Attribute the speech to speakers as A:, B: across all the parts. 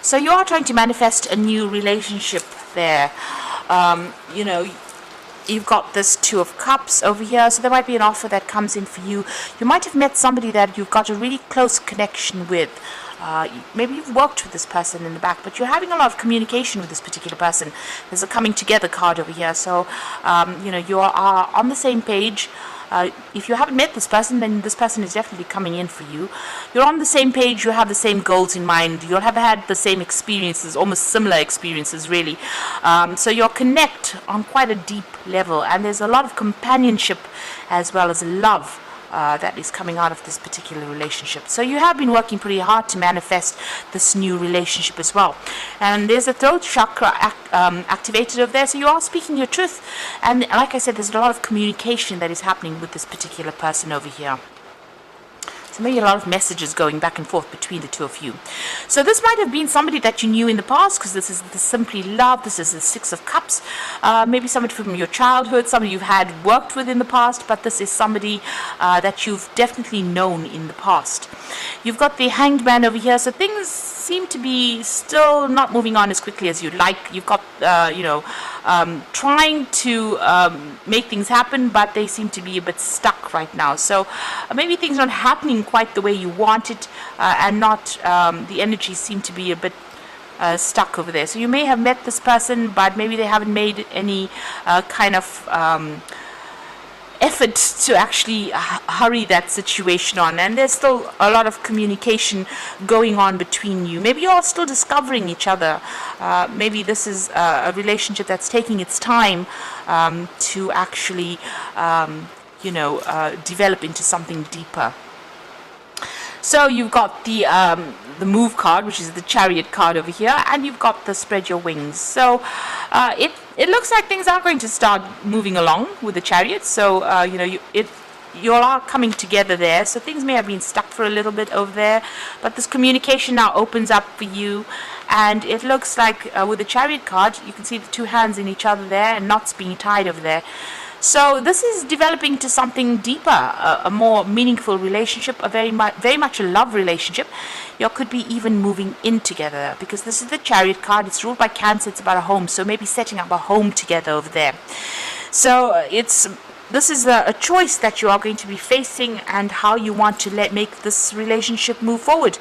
A: So you are trying to manifest a new relationship there. You know, you've got this Two of Cups over here, so there might be an offer that comes in for you. You might have met somebody that you've got a really close connection with. Maybe you've worked with this person in the back, but you're having a lot of communication with this particular person. There's a coming together card over here, so you know, you are on the same page. If you haven't met this person, then this person is definitely coming in for you. You're on the same page, you have the same goals in mind, you'll have had the same experiences, almost similar experiences really. So you'll connect on quite a deep level, and there's a lot of companionship as well as love that is coming out of this particular relationship. So you have been working pretty hard to manifest this new relationship as well. And there's a throat chakra activated over there, so you are speaking your truth. And like I said, there's a lot of communication that is happening with this particular person over here. So maybe a lot of messages going back and forth between the two of you. So this might have been somebody that you knew in the past, because this is the Simply Love, this is the Six of Cups. Maybe somebody from your childhood, somebody you've had worked with in the past, but this is somebody that you've definitely known in the past. You've got the Hanged Man over here, so things seem to be still not moving on as quickly as you'd like. You've got, you know, trying to make things happen, but they seem to be a bit stuck right now. So maybe things aren't happening quite the way you want it, and not the energies seem to be a bit stuck over there. So you may have met this person, but maybe they haven't made any kind of effort to actually hurry that situation on, and there's still a lot of communication going on between you. Maybe you're still discovering each other. Maybe this is a relationship that's taking its time to actually you know, develop into something deeper. So you've got the Move card, which is the Chariot card over here, and you've got the Spread Your Wings. So it looks like things are going to start moving along with the Chariot. So you know, you all are coming together there. So things may have been stuck for a little bit over there, but this communication now opens up for you. And it looks like with the Chariot card, you can see the two hands in each other there and knots being tied over there. So this is developing to something deeper, a more meaningful relationship, a very much a love relationship. You could be even moving in together, because this is the Chariot card. It's ruled by Cancer. It's about a home, so maybe setting up a home together over there. So this is a choice that you are going to be facing, and how you want to make this relationship move forward.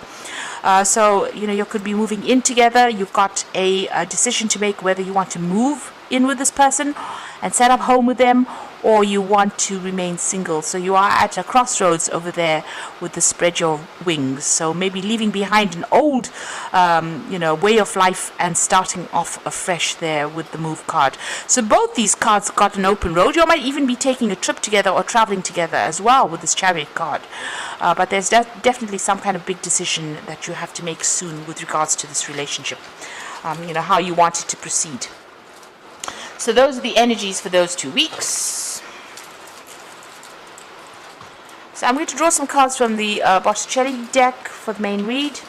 A: So you know, you could be moving in together. You've got a decision to make whether you want to move in with this person and set up home with them, or you want to remain single. So you are at a crossroads over there with the Spread Your Wings. So maybe leaving behind an old you know, way of life and starting off afresh there with the Move card. So both these cards got an open road. You might even be taking a trip together or traveling together as well with this Chariot card. But there's definitely some kind of big decision that you have to make soon with regards to this relationship. You know, how you want it to proceed. So those are the energies for those 2 weeks. So I'm going to draw some cards from the Botticelli deck for the main read.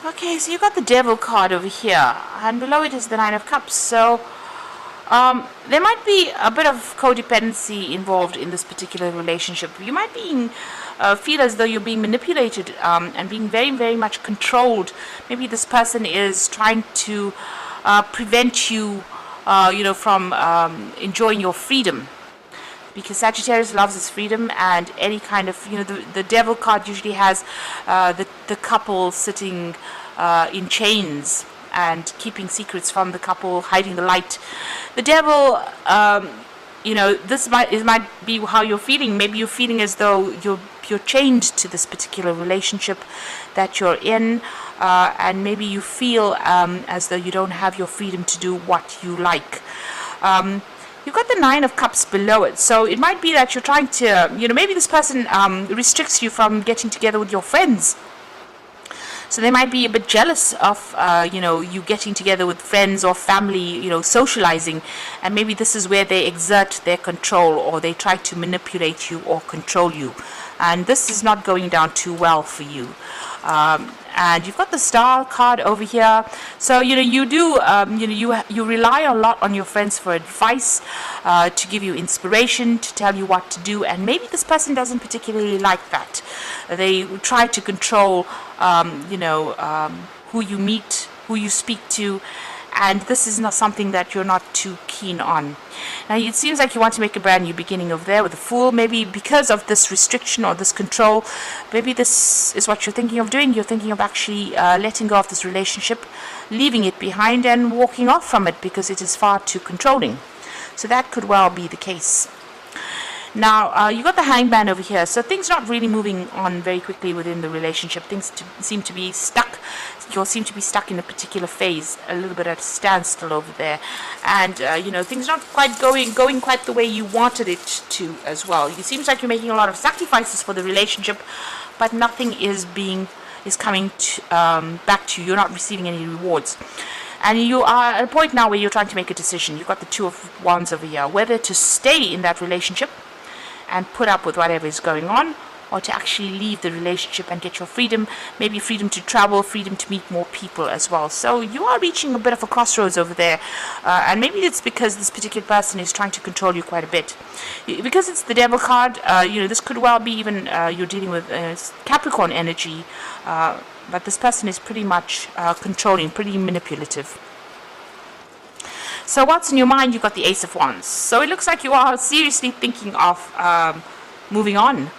A: Okay, so you got the Devil card over here, and below it is the Nine of Cups. So there might be a bit of codependency involved in this particular relationship. You might feel as though you're being manipulated and being very much controlled. Maybe this person is trying to prevent you, you know, from enjoying your freedom. Because Sagittarius loves his freedom, and any kind of, you know, the Devil card usually has the couple sitting in chains and keeping secrets from the couple, hiding the light. The Devil, you know, this might be how you're feeling. Maybe you're feeling as though you're chained to this particular relationship that you're in, and maybe you feel as though you don't have your freedom to do what you like. You've got the Nine of Cups below it, so it might be that you're trying to, you know, maybe this person restricts you from getting together with your friends. So they might be a bit jealous of, you getting together with friends or family, socializing. And maybe this is where they exert their control, or they try to manipulate you or control you. And this is not going down too well for you. And you've got the star card over here. So you do you rely a lot on your friends for advice, to give you inspiration, to tell you what to do. And maybe this person doesn't particularly like that. They try to control who you meet, who you speak to, and this is not something that you're not too keen on. Now it seems like you want to make a brand new beginning over there with the Fool. Maybe because of this restriction or this control, maybe this is what you're thinking of doing. You're thinking of actually letting go of this relationship, leaving it behind and walking off from it because it is far too controlling. So that could well be the case. Now, you got the Hangman over here, so things not really moving on very quickly within the relationship. Things seem to be stuck. You seem to be stuck in a particular phase, a little bit at a standstill over there. And, things not quite going quite the way you wanted it to as well. It seems like you're making a lot of sacrifices for the relationship, but nothing is coming back to you. You're not receiving any rewards. And you are at a point now where you're trying to make a decision. You've got the Two of Wands over here, whether to stay in that relationship and put up with whatever is going on, or to actually leave the relationship and get your freedom, maybe freedom to travel, freedom to meet more people as well. So you are reaching a bit of a crossroads over there, and maybe it's because this particular person is trying to control you quite a bit. Because it's the Devil card, this could well be even you're dealing with Capricorn energy, but this person is pretty much controlling, pretty manipulative. So what's in your mind? You've got the Ace of Wands. So it looks like you are seriously thinking of moving on,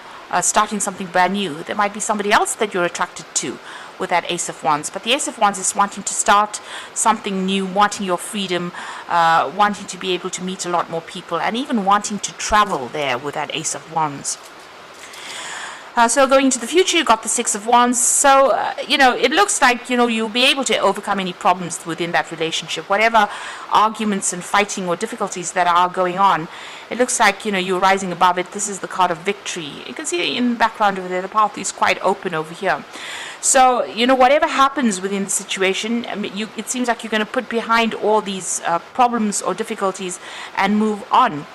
A: starting something brand new. There might be somebody else that you're attracted to with that Ace of Wands. But the Ace of Wands is wanting to start something new, wanting your freedom, wanting to be able to meet a lot more people, and even wanting to travel there with that Ace of Wands. So going into the future, you've got the Six of Wands. So, it looks like, you'll be able to overcome any problems within that relationship. Whatever arguments and fighting or difficulties that are going on, it looks like, you're rising above it. This is the card of victory. You can see in the background over there, the path is quite open over here. So, whatever happens within the situation, it seems like you're going to put behind all these problems or difficulties and move on.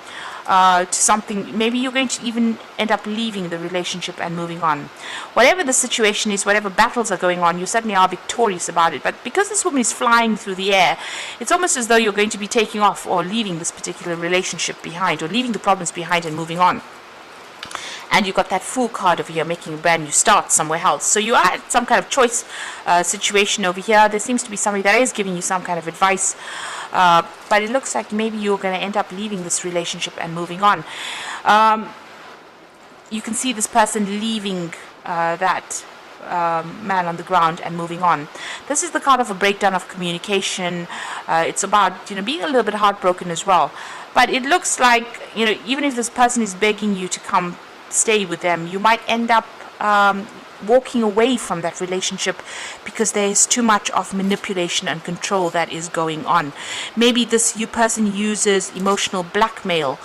A: To something, maybe you're going to even end up leaving the relationship and moving on. Whatever the situation is, whatever battles are going on, you certainly are victorious about it. But because this woman is flying through the air, it's almost as though you're going to be taking off or leaving this particular relationship behind, or leaving the problems behind and moving on. And you've got that Fool card over here, making a brand new start somewhere else. So you are at some kind of choice situation over here. There seems to be somebody that is giving you some kind of advice. But it looks like maybe you're going to end up leaving this relationship and moving on. You can see this person leaving that man on the ground and moving on. This is the card of a breakdown of communication. It's about being a little bit heartbroken as well. But it looks like even if this person is begging you to come stay with them, you might end up walking away from that relationship because there is too much of manipulation and control that is going on. Maybe this person uses emotional blackmail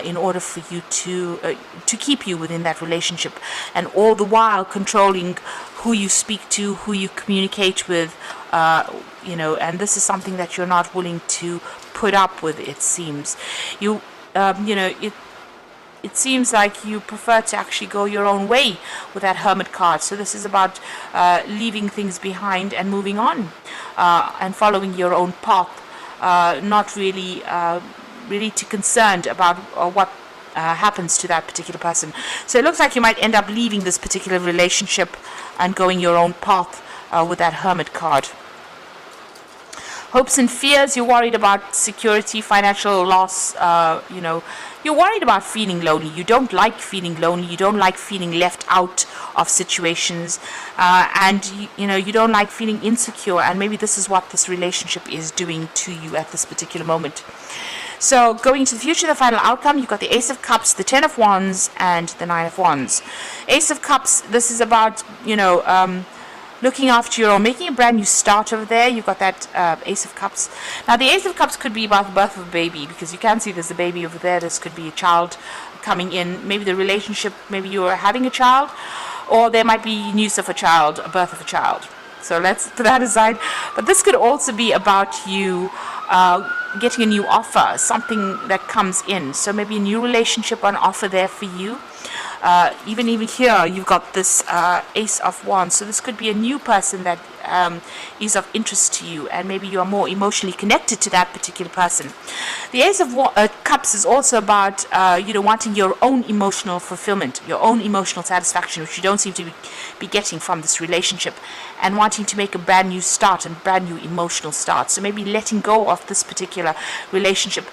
A: in order for you to keep you within that relationship, and all the while controlling who you speak to, who you communicate with, and this is something that you're not willing to put up with. It seems it seems like you prefer to actually go your own way with that Hermit card. So this is about leaving things behind and moving on, and following your own path, not really too concerned about what happens to that particular person. So it looks like you might end up leaving this particular relationship and going your own path with that Hermit card. Hopes and fears, you're worried about security, financial loss, you're worried about feeling lonely. You don't like feeling lonely. You don't like feeling left out of situations, and you don't like feeling insecure, and maybe this is what this relationship is doing to you at this particular moment. So going to the future, the final outcome, you've got the Ace of Cups, the Ten of Wands, and the Nine of Wands. Ace of Cups, this is about, looking after your own, making a brand new start over there. You've got that Ace of Cups. Now, the Ace of Cups could be about the birth of a baby, because you can see there's a baby over there. This could be a child coming in. Maybe the relationship, maybe you're having a child, or there might be news of a child, a birth of a child. So let's put that aside. But this could also be about you getting a new offer, something that comes in. So maybe a new relationship on offer there for you. Even here, you've got this Ace of Wands. So this could be a new person that is of interest to you, and maybe you are more emotionally connected to that particular person. The Ace of Cups is also about wanting your own emotional fulfillment, your own emotional satisfaction, which you don't seem to be getting from this relationship, and wanting to make a brand new start and brand new emotional start. So maybe letting go of this particular relationship.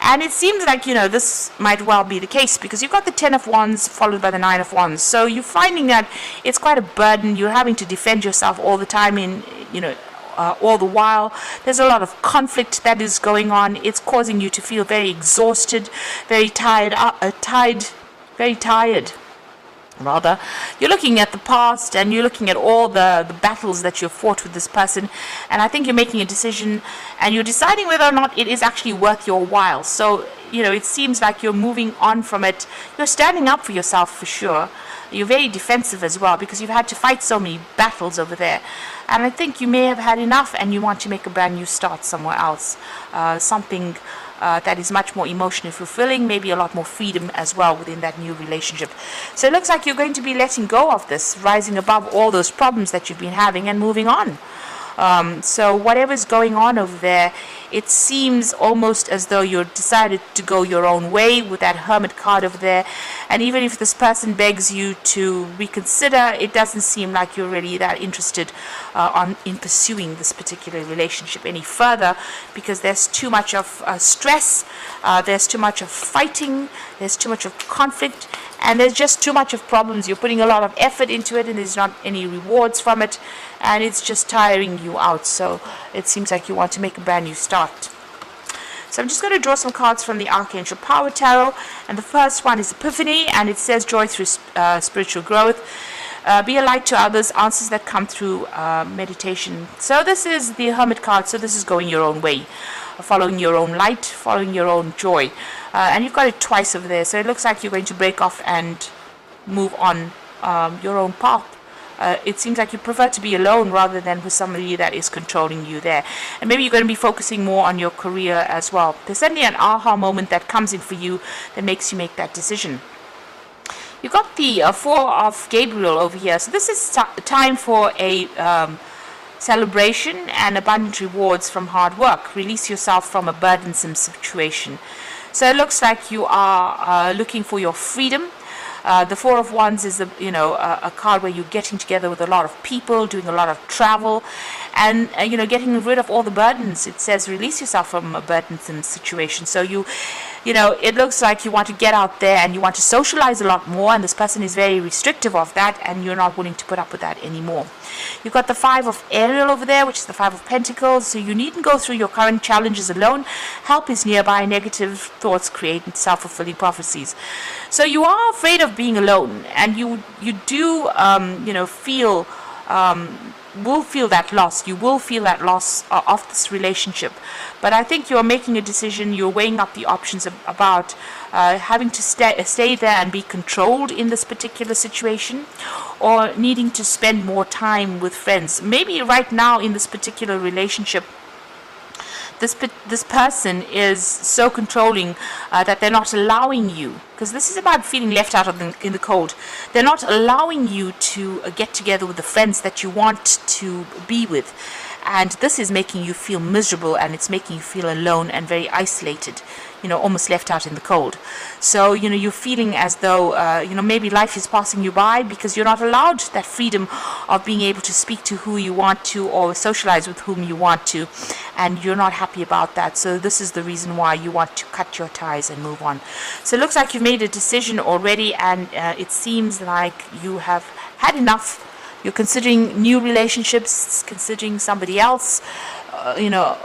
A: And it seems like, this might well be the case, because you've got the 10 of Wands followed by the 9 of Wands. So you're finding that it's quite a burden. You're having to defend yourself all the time all the while. There's a lot of conflict that is going on. It's causing you to feel very exhausted, very tired, very tired. Rather, you're looking at the past and you're looking at all the battles that you've fought with this person, and I think you're making a decision and you're deciding whether or not it is actually worth your while. So it seems like you're moving on from it. You're standing up for yourself for sure. You're very defensive as well, because you've had to fight so many battles over there, and I think you may have had enough and you want to make a brand new start somewhere else, something that is much more emotionally fulfilling, maybe a lot more freedom as well within that new relationship. So it looks like you're going to be letting go of this, rising above all those problems that you've been having and moving on. So whatever's going on over there, it seems almost as though you're decided to go your own way with that Hermit card over there. And even if this person begs you to reconsider, it doesn't seem like you're really that interested in pursuing this particular relationship any further, because there's too much of stress, there's too much of fighting, there's too much of conflict, and there's just too much of problems. You're putting a lot of effort into it and there's not any rewards from it, and it's just tiring you out. So it seems like you want to make a brand new start. So I'm just going to draw some cards from the Archangel Power Tarot, and the first one is Epiphany, and it says joy through spiritual growth. Be a light to others, answers that come through meditation. So this is the Hermit card, so this is going your own way, following your own light, following your own joy. And you've got it twice over there, so it looks like you're going to break off and move on your own path. It seems like you prefer to be alone rather than with somebody that is controlling you there. And maybe you're going to be focusing more on your career as well. There's certainly an aha moment that comes in for you that makes you make that decision. You've got the Four of Gabriel over here. So this is time for a celebration and abundant rewards from hard work. Release yourself from a burdensome situation. So it looks like you are looking for your freedom. The Four of Wands is a card where you're getting together with a lot of people, doing a lot of travel, and getting rid of all the burdens. It says release yourself from a burdensome situation. So it looks like you want to get out there and you want to socialize a lot more, and this person is very restrictive of that, and you're not willing to put up with that anymore. You've got the Five of Ariel over there, which is the Five of Pentacles. So you needn't go through your current challenges alone. Help is nearby. Negative thoughts create self-fulfilling prophecies. So you are afraid of being alone, and you do will feel that loss. You will feel that loss of this relationship. But I think you're making a decision. You're weighing up the options about having to stay there and be controlled in this particular situation, or needing to spend more time with friends. Maybe right now in this particular relationship, this person is so controlling that they're not allowing you, because this is about feeling left out in the cold. They're not allowing you to get together with the friends that you want to be with, and this is making you feel miserable, and it's making you feel alone and very isolated, almost left out in the cold. So you're feeling as though maybe life is passing you by, because you're not allowed that freedom of being able to speak to who you want to or socialize with whom you want to, and you're not happy about that. So this is the reason why you want to cut your ties and move on. So it looks like you've made a decision already, and it seems like you have had enough. You're considering new relationships, considering somebody else,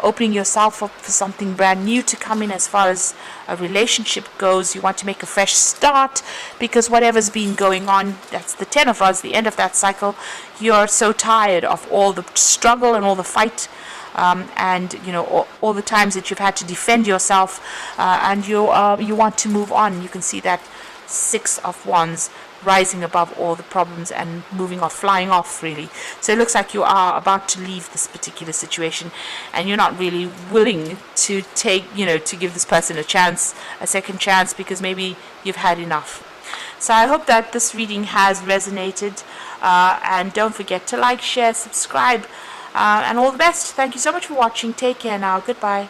A: opening yourself up for something brand new to come in as far as a relationship goes. You want to make a fresh start, because whatever's been going on, that's the 10 of Wands, the end of that cycle. You're so tired of all the struggle and all the fight, and all the times that you've had to defend yourself, and you want to move on. You can see that Six of Wands rising above all the problems and moving off, flying off, really. So it looks like you are about to leave this particular situation, and you're not really willing to take, to give this person a chance, a second chance, because maybe you've had enough. So I hope that this reading has resonated, and don't forget to like, share, subscribe, and all the best. Thank you so much for watching. Take care now. Goodbye.